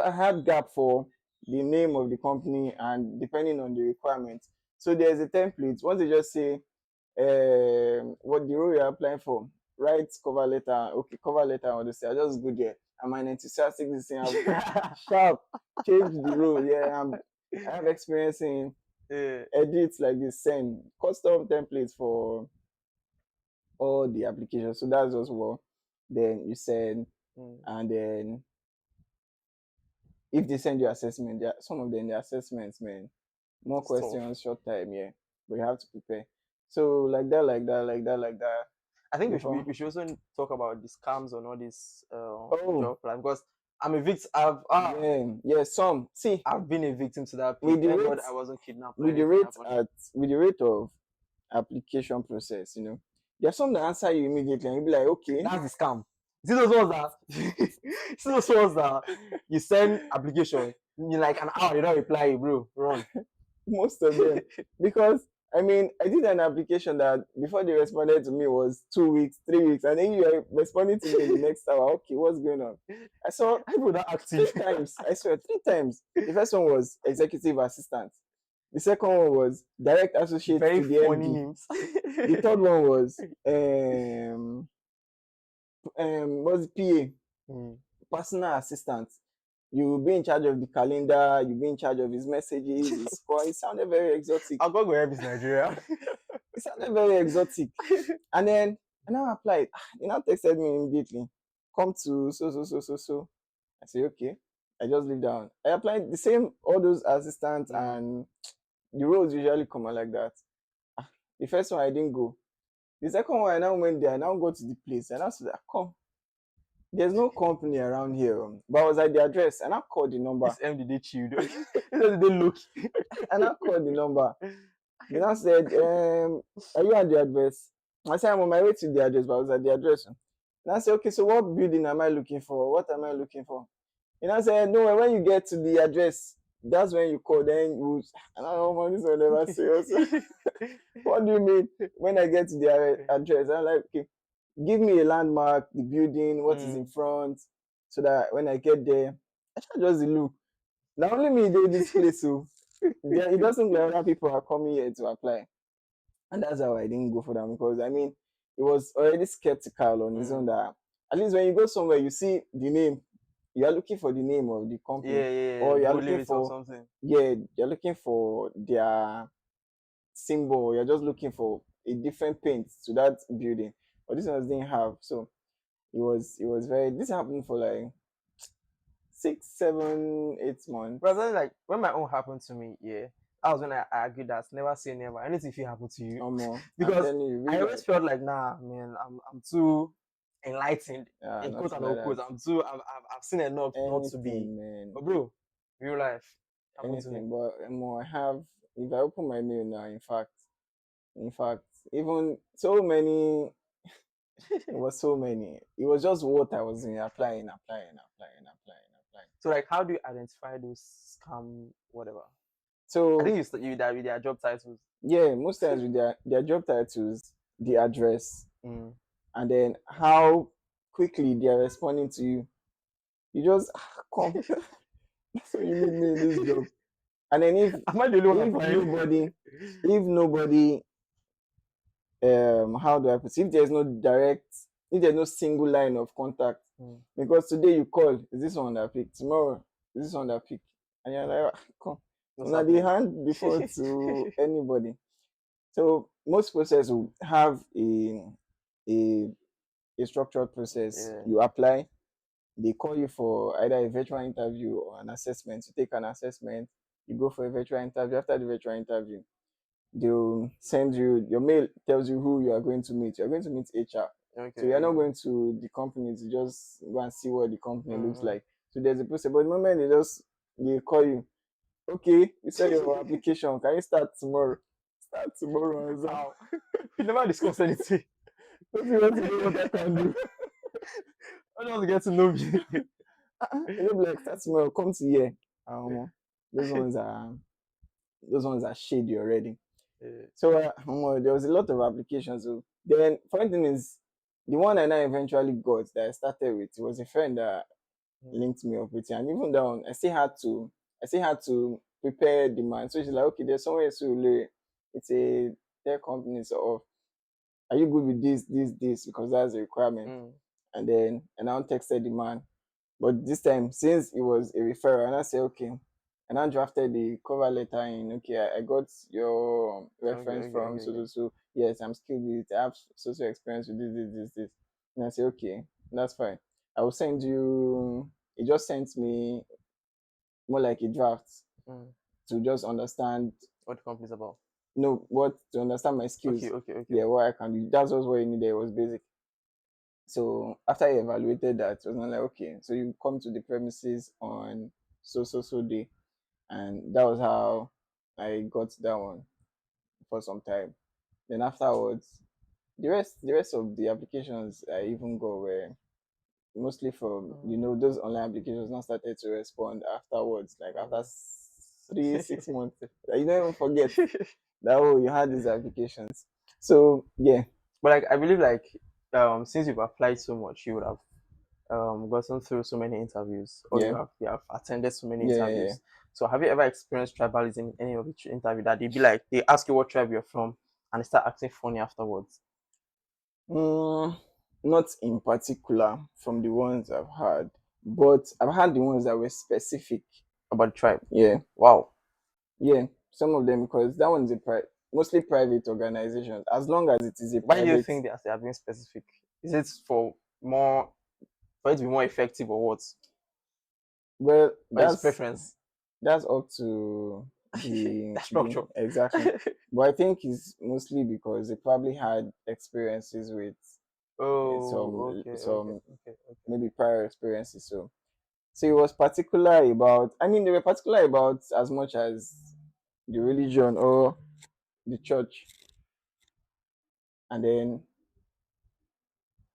I had gap for the name of the company and depending on the requirements. So there's a template. Once they just say what the role you're applying for, write cover letter. Okay, cover letter or this. I just go there. I'm an enthusiastic this thing. I'm sharp, change the role. Yeah, I have experience in edits like this, send custom templates for all the applications. So that's just what then you send, and then if they send you assessment, some of them the assessments, man, more Stuff. questions, short time, yeah, but you have to prepare. So like that. I think before. we should also talk about the scams on all this Oh. job plan because I'm a victim. Yeah, some see I've been a victim to that. with the Thank rate, God I wasn't kidnapped. with the rate of application process, there's some that answer you immediately and you'll be like, okay, That's the scam. See those ones that you send application, you like an hour, they don't reply you, bro. Run. most of them. Because I mean, I did an application that before they responded to me was 2 weeks, 3 weeks, and then you are responding to me in the next hour. Okay, what's going on? I saw people that active 3 times. I swear 3 times. The first one was executive assistant. The second one was direct associate very to the funny MD. names. The third one was what's PA? Personal assistant. You be in charge of the calendar, you be in charge of his messages, his call. It sounded very exotic. I'll go help this Nigeria. It sounded very exotic. And then I now applied. He now texted me immediately. Come to so. I say, okay. I just leave down. I applied the same, all those assistants and the roles usually come out like that. The first one I didn't go. The second one I now went there. I now go to the place and I said, come. There's no company around here. But I was at the address and I called the number. This MD they chilled. They look. And I called the number. Then I said, are you at the address? I said, I'm on my way to the address, but I was at the address. And I said, okay, so what building am I looking for? What am I looking for? And I said, no, when you get to the address, that's when you call. Then you, and I don't know, this will never say also. What do you mean when I get to the address? I'm like, okay, give me a landmark, the building, what is in front, so that when I get there, I should just look. Not only me do this place, so it doesn't look like other people are coming here to apply. And that's how I didn't go for them because I mean it was already skeptical on his own that at least when you go somewhere you see the name, you are looking for the name of the company. Or you are looking for something. Yeah, you're looking for their symbol, you're just looking for a different paint to that building. But this one didn't have. So it was very this happened for like 6, 7, 8 months. Brother, like when my own happened to me, that was when I argued that never say never. Anything if it happen to you. Because I always felt like, nah, man, I'm too enlightened. In quote and unquote. I've seen enough not to be. Man. But bro, real life. Anything. But I have, if I open my mail now, in fact, even so many it was so many. It was just what I was applying. So like how do you identify those scam whatever? So I think you that with their job titles. Yeah, most times with their job titles, the address, and then how quickly they are responding to you. You just come. So you need me in this job. And then if nobody, how do I put it? If there's no single line of contact, Because today you call, is this one that pick? Tomorrow, is this one that pick? And you're like, "Ah, come. What's Una dey happening? hand before to anybody." So most process will have a a structured process. Yeah. You apply, they call you for either a virtual interview or an assessment. You take an assessment, you go for a virtual interview. After the virtual interview, they'll send you your mail tells you who you are going to meet. You're going to meet HR. Okay. So you're not Okay. going to the company to just go and see what the company looks Mm. like. So there's a process. But the moment they call you, okay, you send your application. Can you start tomorrow? Start tomorrow. And so, How? We never discussed anything. don't you want to know what I can do? I don't want to get to know me. You know, like start tomorrow. Come to here. Those ones are shady already. Yeah. So there was a lot of applications. So then, funny thing is, the one I now eventually got that I started with, it was a friend that linked me up with it. And even that one, I still had to prepare the man. So she's like, okay, there's somewhere to it's a tech company, so are you good with this? Because that's a requirement. And then and I texted the man. But this time, since it was a referral, and I said, okay. And I drafted the cover letter in, okay, I got your reference from so. Yes, I'm skilled with it. I have social experience with this. And I said, okay, that's fine. I will send you, it just sent me more like a draft to just understand what the company's about. To understand my skills. Okay. Yeah, what I can do. That's just what you needed. It was basic. So after I evaluated that, it was not like, okay, so you come to the premises on so day, and that was how I got that one for some time. Then afterwards, the rest of the applications I even got were mostly from those online applications not started to respond afterwards, like after 3-6 months. You don't even forget that you had these applications. So yeah. But like I believe since you've applied so much, you would have gotten through so many interviews, or you have attended so many interviews. Yeah. So have you ever experienced tribalism in any of the interview that they ask you what tribe you're from and they start acting funny afterwards? Not in particular from the ones I've had, but I've had the ones that were specific about the tribe. Yeah. Wow. Yeah, some of them, because that one's mostly private organizations. As long as it is a Why private. do you think they are being specific? Is it for it to be more effective or what? Well, that's preference. That's up to the structure. Exactly. But I think it's mostly because they probably had experiences with some maybe prior experiences. So it was particular about. I mean, they were particular about as much as the religion or the church. And then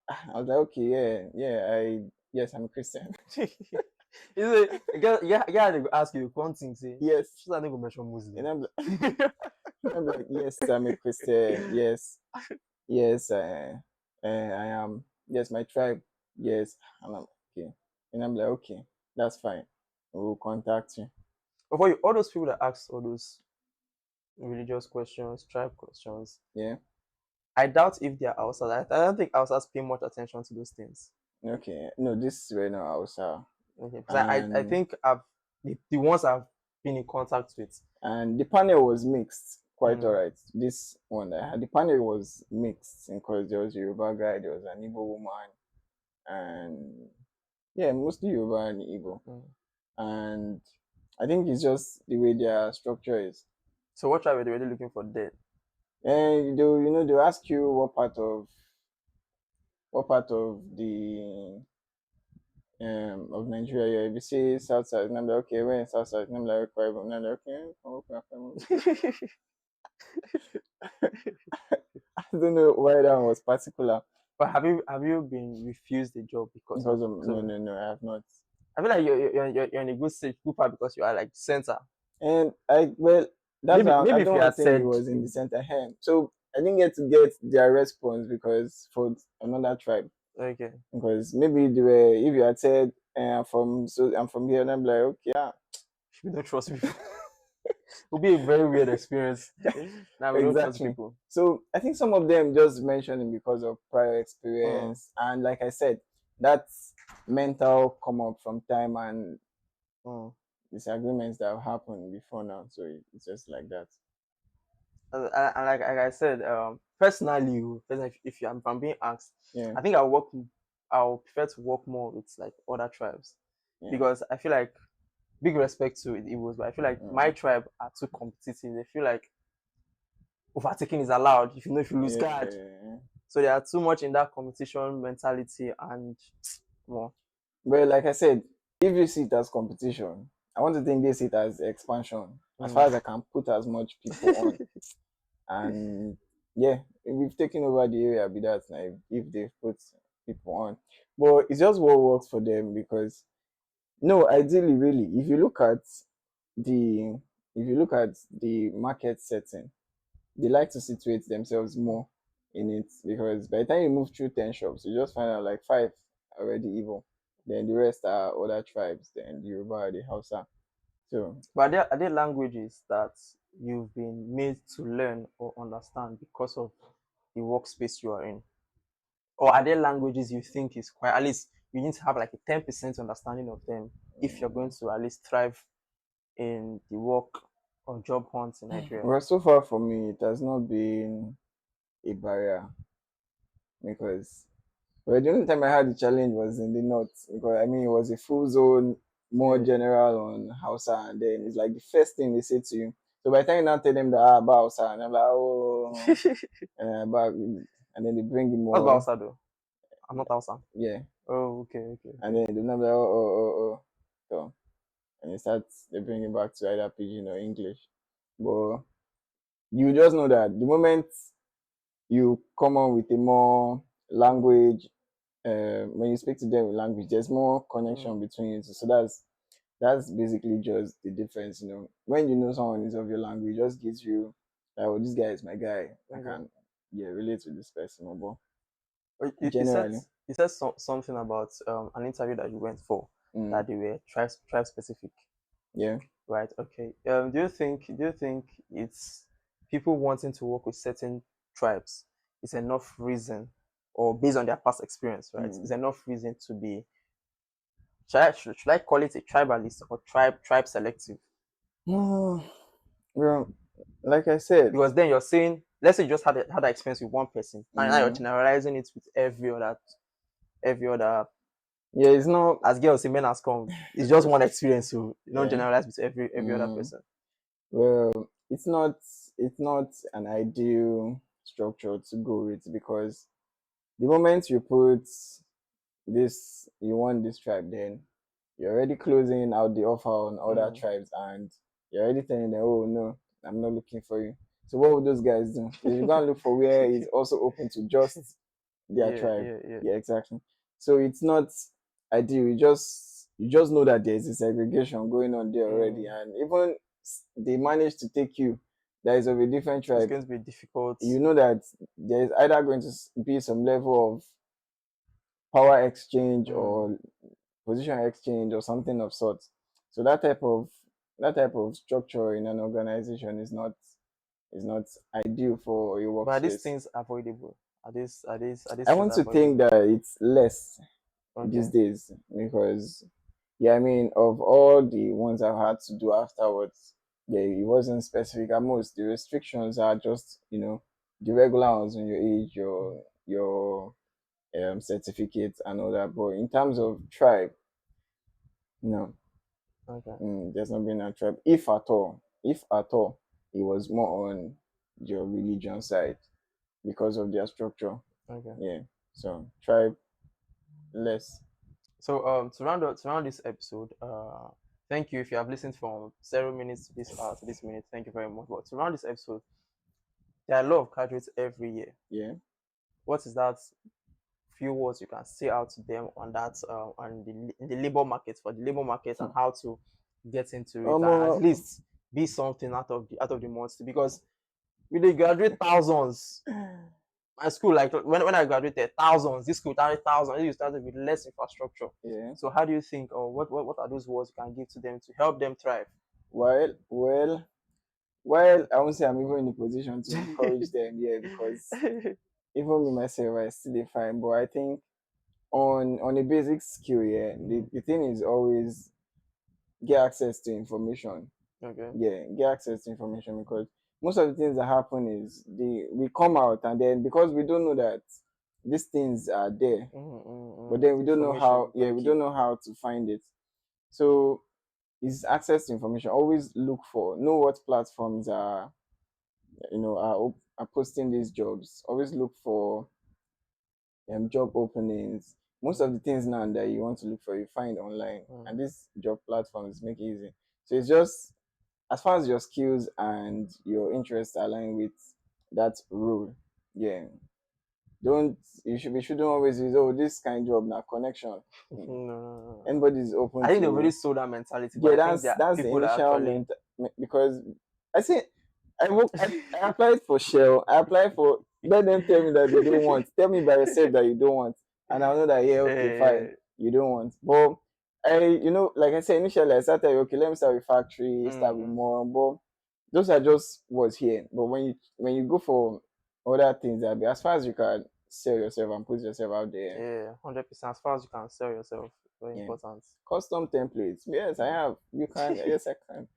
I was like, okay, yes, I'm a Christian. Yeah, they go ask you one thing, say yes. So that they go mention Muslim. And I'm like, yes, I'm a Christian. Yes, I am. Yes, my tribe. Yes, and I'm okay. And I'm like, okay, that's fine. We'll contact you. But for you, all those people that ask all those religious questions, tribe questions, yeah, I doubt if they are outside. I don't think Hausas pay much attention to those things. Okay, no, this is right now Hausa. Okay, because I think the ones I've been in contact with, and the panel was mixed. Quite alright. This one I had, the panel was mixed because there was a Yoruba guy, there was an Igbo woman, and yeah, mostly Yoruba and Igbo. And I think it's just the way their structure is. So what tribe were they really looking for there? And they'll ask you what part of the of Nigeria. If you say south side, and I'm like, okay, we're in south side, and I'm like, okay, I don't know why that one was particular. But have you been refused a job because of no, I have not. I feel like you're in a good part because you are like center. And I don't think it was in the center hand. So I didn't get their response because for another tribe. Okay. Because maybe they were, if you had said I'm from here, and I'm like, okay, yeah. We don't trust people. It would be a very weird experience. Now we don't trust people. So I think some of them just mentioned it because of prior experience, and like I said, that's mental come up from time and Mm. disagreements that have happened before now. So it's just like that. And like I said, personally, if I'm being asked, Yeah, I think I'll prefer to work more with like other tribes, yeah. because I feel like, big respect to the Igbos, but I feel like my Mm. tribe are too competitive. They feel like overtaking is allowed if you lose guard. Yeah. So they are too much in that competition mentality, and well, But like I said, if you see it as competition, I want to think they see it as expansion. As far mm. as I can put as much people on, and yeah, we've taken over the area. Be that now if they've put people on, but it's just what works for them because no, ideally, really, the if you look at the market setting, they like to situate themselves more in it because by the time you move through 10 shops, you just find out like five are already evil. Then the rest are other tribes, then the Yoruba, the Hausa. So, But are there languages that you've been made to learn or understand because of the workspace you are in? Or are there languages you think is quite, at least you need to have like a 10% understanding of them if you're going to at least thrive in the work or job hunt in Nigeria? well, so far for me, it has not been a barrier because well, the only time I had the challenge was in the north because I mean it was a full zone, more Yeah. general on Hausa, and then it's like the first thing they say to you. So by the time you now tell them that about Hausa, and I'm like, oh, about, and then they bring in What's more, Bausa though? I'm not Hausa. yeah, Oh, okay, and okay. then they now be like, oh, so and they bring it back to either pidgin or English, but you just know that the moment you come on with a more language when you speak to them in language, there's more Mm, connection between you two. So that's basically just the difference, you know. When you know someone is of your language, it just gives you like, oh, this guy is my guy. I okay. can relate with this person. But You said generally, something about an interview that you went for, mm, that they were tribe specific, yeah. right? Okay. Do you think it's people wanting to work with certain tribes is enough reason, or based on their past experience, right? Mm. Is enough reason to be, should I call it a tribalist or tribe selective? Well, like I said, Because then you're saying, let's say you just had that experience with one person, and now you're mm, generalizing it with every other. yeah, it's not, As girls say, men has come. It's just one experience, so you don't yeah, generalize with every other mm, person. well, it's not an ideal structure to go with because the moment you put this you want this tribe, then you're already closing out the offer on other Mm. tribes and you're already telling them, oh no, I'm not looking for you. So what would those guys do? They should go and look for where is also open to just their Yeah, tribe. yeah, yeah. Yeah, exactly. So it's not ideal. You just know that there's a segregation going on there already, Mm. and even they manage to take you that is of a different It's tribe. going to be difficult. You know that there's either going to be some level of power exchange Mm. or position exchange or something of sorts. So that type of structure in an organization is not ideal for your But are these workspace. things avoidable? Are these I things want to think avoidable? that it's less these Okay. days because yeah, I mean of all the ones I've had to do afterwards, yeah, it wasn't specific. At most the restrictions are just, the regular ones on your age, your certificate and all that. But in terms of tribe, no. Okay. There's not been a tribe. If at all, it was more on your religion side because of their structure. Okay. Yeah. So tribe less. So to round this episode, thank you if you have listened from 0 minutes to this minute. Thank you very much. But to round this episode, there are a lot of graduates every year. Yeah. What is that few words you can say out to them on that on the labor market, for the labor market, and how to get into it, and at Um. least be something out of the months, because we dey graduate thousands. My school, like when I graduated, thousands. This school started thousands. You started with less infrastructure. Yeah. So how do you think, or what are those words you can give to them to help them thrive? Well, I won't say I'm even in a position to encourage them. Yeah, because even me myself, I still dey fine. But I think on a basic skill, yeah, the thing is always get access to information. Okay. Yeah, get access to information, because most of the things that happen is we come out, and then because we don't know that these things are there, but then we don't know Information how, is yeah, very we key. don't know how to find it. So is access to information. Always know what platforms are, are posting these jobs. Always look for job openings. Most of the things now that you want to look for, you find online, and these job platforms make it easy. So it's just, as far as your skills and your interests align with that role, yeah. Don't we shouldn't always use, oh, this kind of job now connection. No. Anybody's open I think they've to, already sold that mentality, but yeah, I think there are that's the people that initial actually because I say I applied for Shell. I applied for, let them tell me that they don't want. Tell me by yourself that you don't want, and I'll know that, yeah, okay, fine, you don't want. But like I said initially, I started, okay, let me start with factory, start with more. But those are just what's here. But when you go for other things, that be, as far as you can sell yourself and put yourself out there. Yeah, 100%. As far as you can sell yourself, very Yeah. important. Custom templates. Yes, I have. You can. Yes, I can.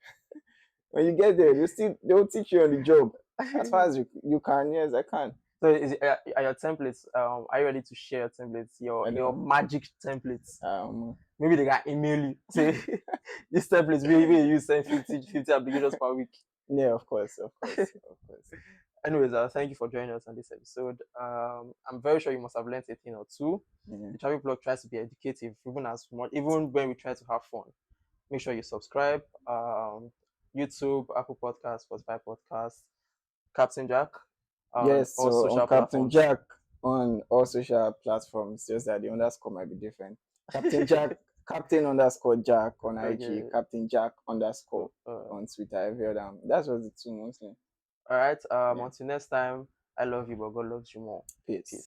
When you get there, they'll teach you on the job. As far as you can, yes, I can. So are your templates? Are you ready to share your templates? Your magic templates? Maybe they can email you. Say these templates we use send 50 applications per week. Yeah, of course. Anyways, thank you for joining us on this episode. I'm very sure you must have learned a thing or two. The Traffic Blog tries to be educative, even when we try to have fun. Make sure you subscribe. YouTube, Apple Podcasts, Spotify Podcasts, Captain Jack. Yes, all so social on Captain platforms. Jack on all social platforms, just that the underscore might be different. Captain Jack, Captain underscore Jack on IG, Okay. Captain Jack underscore on Twitter. I've heard that's what the two mostly. All right. Until next time, I love you, but God loves you more. Peace.